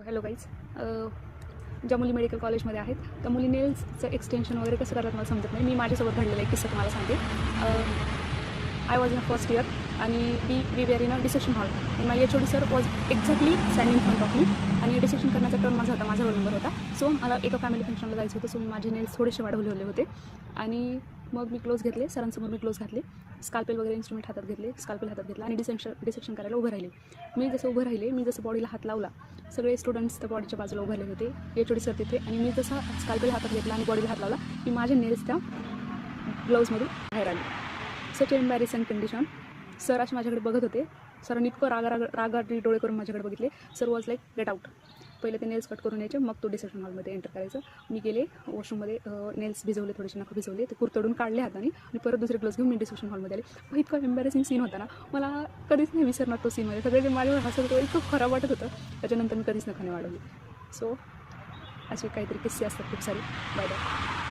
Hello guys, ज्या मुली medical कॉलेजमध्ये आहेत त्या मुली नेल्सचं एक्सटेन्शन वगैरे कसं करतात मला समजत नाही. मी माझ्यासोबत घडलेला एक किस्सा तुम्हाला सांगते. I was in first year आणि we were in a dissection hall. My H O D sir was exactly standing front of me आणि डिसेक्शन करण्याचा टर्न माझा होता, माझा रोल नंबर होता. सो मला एका फॅमिली फंक्शनला जायचं होतं. सो मी माझे नेल्स थोडेसे वाढवलेले होते आणि मग मी क्लोज घेतले, सरांसमोर मी क्लोज घातले, स्काल्पेल वगैरे इन्स्ट्रुमेंट हातात घेतले, स्काल्पेल हातात घेतला आणि डिसेक्शन करायला उभं राहिले. मी जसं बॉडीला हात लावला, सगळे स्टुडंट्स त्या बॉडीच्या बाजूला उभारले होते, एच ओ डी सर तिथे. आणि मी जसा स्काल्पेल हातात घेतला आणि बॉडीला हात लावला की माझे नेल्स त्या ग्लोव्जमधून बाहेर आले. सच एम्बॅरेसिंग कंडिशन. सर असे माझ्याकडे बघत होते. सरांनी इतकं रागाडी डोळे करून माझ्याकडे बघितले. Sir was like get out. पहिले ते नेल्स कट करून यायचे, मग तो डिसेक्शन हॉलमध्ये एंटर करायचं. मी गेले वॉशरूममध्ये, नेल्स भिजवले, थोडेसे नखं भिजवले, ते कुरतडून काढले हाताने आणि परत दुसरे ग्लोव्ज घेऊन मी डिसेक्शन हॉलमध्ये आले. मग इतका एम्बॅरेसिंग सीन होता ना, मला कधीच नाही विसरणार तो सीनमध्ये. सगळे माझ्यावर हसत होतं, इतकं खराब वाटत होतं. त्याच्यानंतर मी कधीच नखाने वाढवली. सो असे काहीतरी किस्से असतात खूप सारे. Bye bye.